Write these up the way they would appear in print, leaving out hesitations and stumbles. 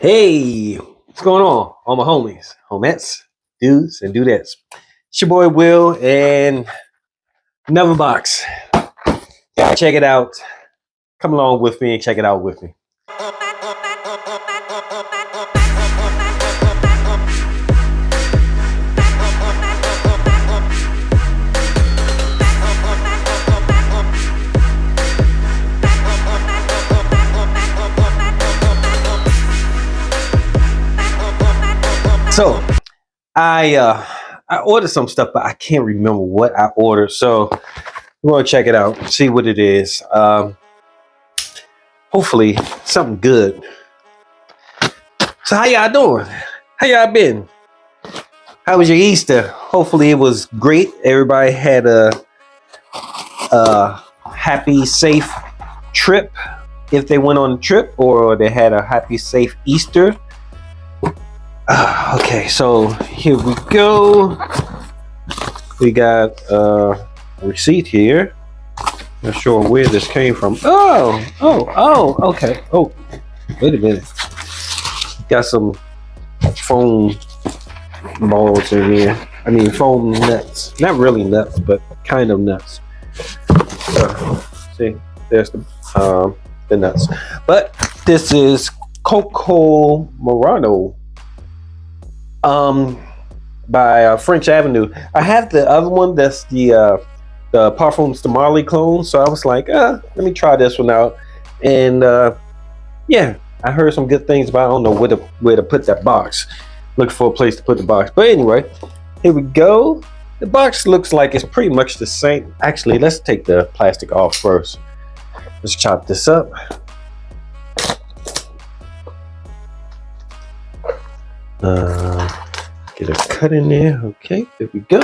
Hey, what's going on? All my homies, homettes, dudes, and dudettes. It's your boy Will, and another box. Gotta check it out. Come along with me and check it out with me. So, I ordered some stuff, but I can't remember what I ordered. So we're gonna check it out, see what it is. Hopefully something good. So how y'all doing? How y'all been? How was your Easter? Hopefully it was great. Everybody had a happy, safe trip if they went on a trip, or they had a happy, safe Easter. Okay, so here we go. We got a receipt here. Not sure where this came from. Oh, okay. Oh, wait a minute. Got some foam balls in here. I mean, foam nuts. Not really nuts, but kind of nuts. See, there's the nuts. But this is Coco Morado. By French Avenue. I have the other one that's the Parfums de Marley clone, so I was like, let me try this one out. And yeah, I heard some good things, but I don't know where to put that box. Looking for a place to put the box. But anyway, here we go. The box looks like it's pretty much the same. Actually, let's take the plastic off first. Let's chop this up. Get a cut in there. Okay, there we go.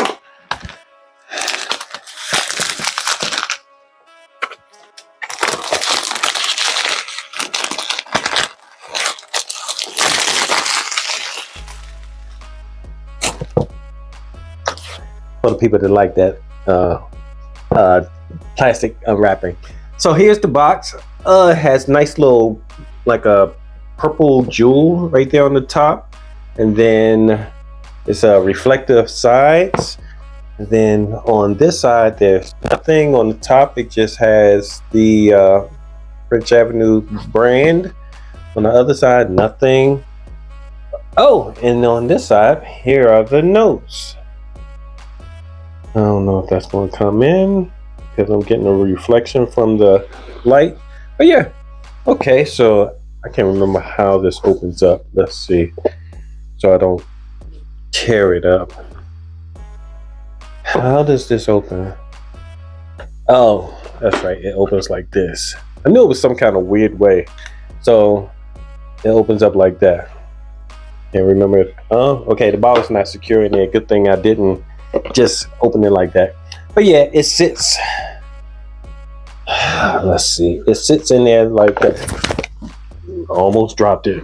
For the people that like that plastic unwrapping. So here's the box. It has nice little, like a purple jewel right there on the top. And then it's a reflective sides. And then on this side, there's nothing. On the top, it just has the French Avenue brand. On the other side, nothing. Oh, and on this side, here are the notes. I don't know if that's going to come in because I'm getting a reflection from the light. But yeah, okay, so I can't remember how this opens up. Let's see. So I don't tear it up. How does this open? Oh, that's right. It opens like this. I knew it was some kind of weird way. So it opens up like that. Can't remember it. Oh, okay. The bottle's not secure in there. Good thing I didn't just open it like that. But yeah, it sits. Let's see. It sits in there like that. Almost dropped it.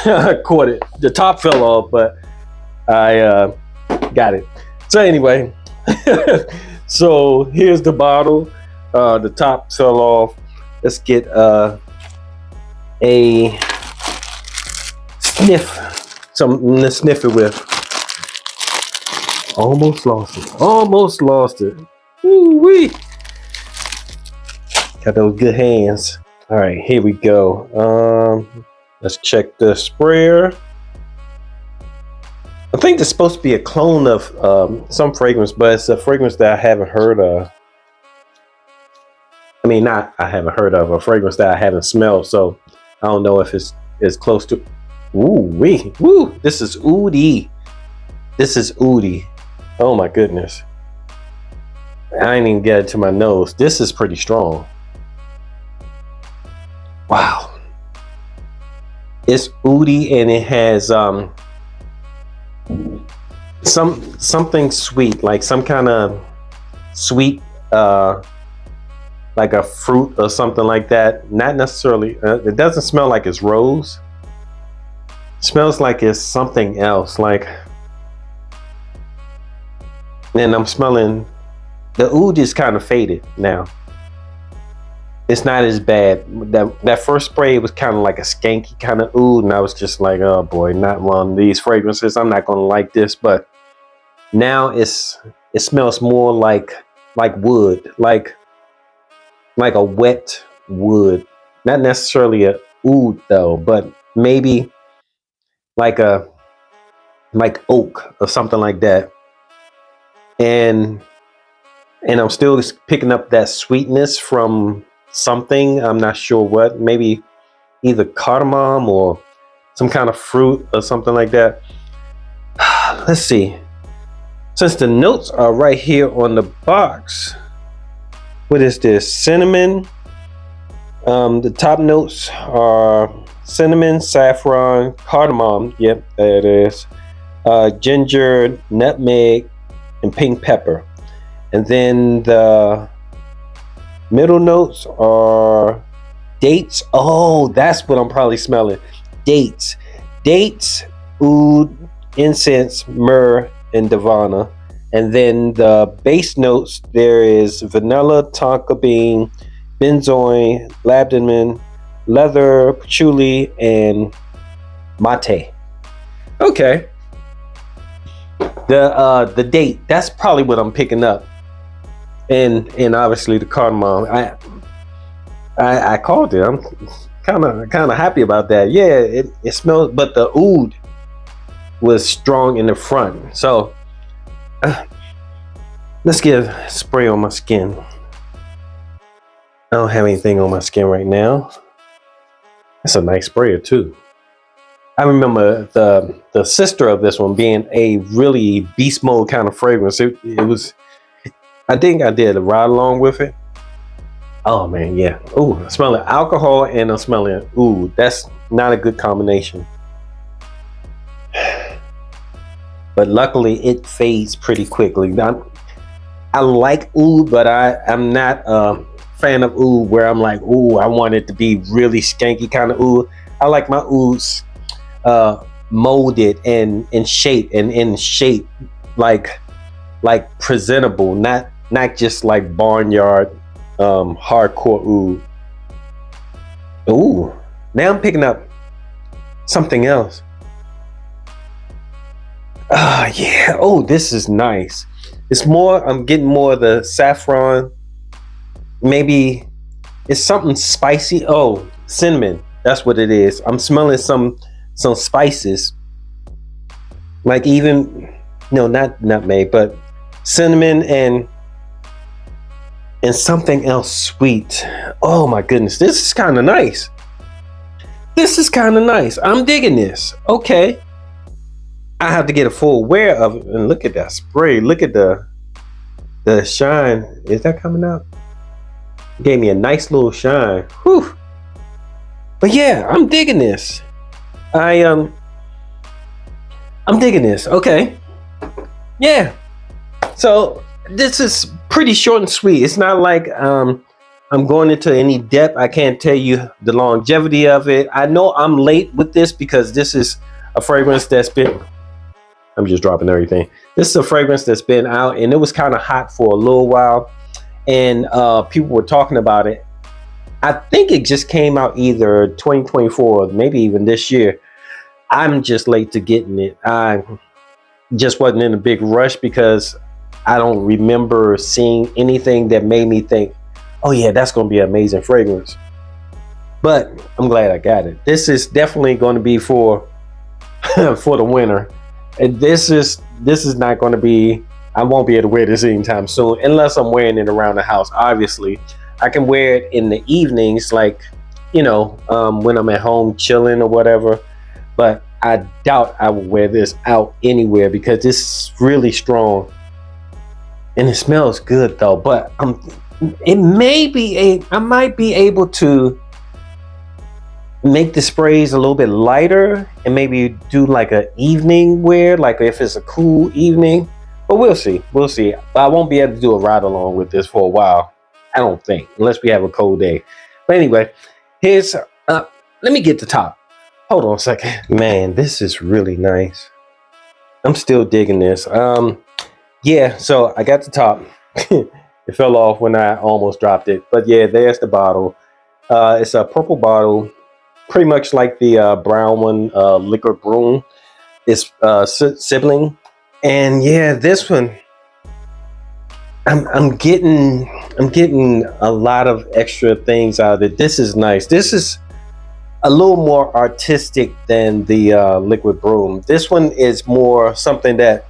I caught it. The top fell off, but I got it. So anyway, so here's the bottle. The top fell off. Let's get a sniff, something to sniff it with. Almost lost it. Almost lost it. Woo-wee. Got those good hands. All right, here we go. Let's check the sprayer. I think it's supposed to be a clone of some fragrance, but it's a fragrance that I haven't heard of. I mean, not I haven't heard of, a fragrance that I haven't smelled. So I don't know if it's close to. Ooh-wee. Woo! This is oody. This is oody. Oh my goodness. I didn't even get it to my nose. This is pretty strong. Wow. It's oody and it has something sweet, like some kind of sweet, like a fruit or something like that. Not necessarily. It doesn't smell like it's rose. It smells like it's something else. Like, and I'm smelling the oud is kind of faded now. it's not as bad. That first spray was kind of like a skanky kind of oud, and I was just like, oh boy, not one of these fragrances. I'm not gonna like this. But now it smells more like wood, like a wet wood. Not necessarily a oud though, but maybe like oak or something like that. And I'm still picking up that sweetness from something. I'm not sure what. Maybe either cardamom or some kind of fruit or something like that. Let's see. Since the notes are right here on the box, what is this? Cinnamon. The top notes are cinnamon, saffron, cardamom. Yep, there it is. Ginger, nutmeg, and pink pepper. And then the middle notes are dates. Oh, that's what I'm probably smelling. Dates, oud, incense, myrrh, and davana. And then the base notes, there is vanilla, tonka bean, benzoin, labdanum, leather, patchouli, and mate. Okay. The date, that's probably what I'm picking up. And obviously the cardamom. I called it. I'm kind of happy about that. Yeah, it smells, but the oud was strong in the front. So let's get a spray on my skin. I don't have anything on my skin right now. That's a nice sprayer too. I remember the sister of this one being a really beast mode kind of fragrance. It was. I think I did a ride along with it. Oh man, yeah. Ooh, I'm smelling alcohol and I'm smelling oud. That's not a good combination. But luckily it fades pretty quickly. I like oud, but I'm not a fan of oud where I'm like, ooh, I want it to be really skanky kind of oud. I like my ouds molded and in shape like presentable, not just like barnyard hardcore oud. Ooh, now I'm picking up something else. Yeah. Oh, this is nice. It's more, I'm getting more of the saffron. Maybe it's something spicy. Oh, cinnamon. That's what it is. I'm smelling some spices. Like even, no, not nutmeg, but cinnamon and something else sweet. Oh my goodness, this is kind of nice. I'm digging this. Okay, I have to get a full wear of it. And look at that spray. Look at the shine. Is that coming out? Gave me a nice little shine. Whew. But yeah, I'm digging this. I'm digging this. Okay. Yeah. So this is pretty short and sweet. It's not like I'm going into any depth. I can't tell you the longevity of it. I know I'm late with this because this is a fragrance that's been, I'm just dropping everything. This is a fragrance that's been out and it was kind of hot for a little while. And people were talking about it. I think it just came out either 2024 or maybe even this year. I'm just late to getting it. I just wasn't in a big rush because I don't remember seeing anything that made me think, oh yeah, that's going to be an amazing fragrance. But I'm glad I got it. This is definitely going to be for for the winter. And this is not going to be, I won't be able to wear this anytime soon unless I'm wearing it around the house. Obviously, I can wear it in the evenings, like, you know, when I'm at home chilling or whatever. But I doubt I will wear this out anywhere because it's really strong. And it smells good though. But I might be able to make the sprays a little bit lighter and maybe do like an evening wear, like if it's a cool evening. But we'll see. But I won't be able to do a ride along with this for a while, I don't think, unless we have a cold day. But anyway, here's let me get the top. Hold on a second. Man, this is really nice. I'm still digging this. Yeah, so I got the top. It fell off when I almost dropped it. But yeah, there's the bottle. It's a purple bottle, pretty much like the brown one, Liquid Broom. It's sibling, and yeah, this one I'm getting a lot of extra things out of it. This is nice. This is a little more artistic than the Liquid Broom. This one is more something that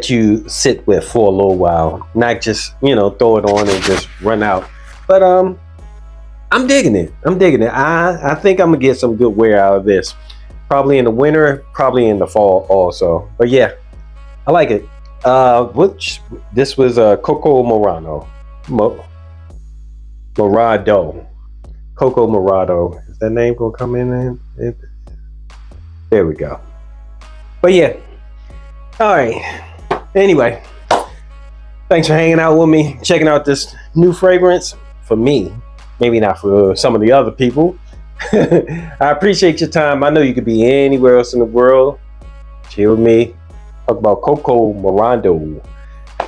you sit with for a little while, not just throw it on and just run out. But I'm digging it. I'm digging it. I think I'm gonna get some good wear out of this. Probably in the winter, probably in the fall also. But yeah, I like it. Which this was Coco Morano, Morado, Coco Morado. Is that name gonna come in? There we go. But yeah, all right. Anyway, thanks for hanging out with me, checking out this new fragrance for me. Maybe not for some of the other people. I appreciate your time. I know you could be anywhere else in the world. Chill with me. Talk about Coco Morado. All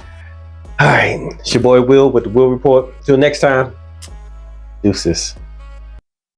right, it's your boy Will with the Will Report. Till next time, deuces.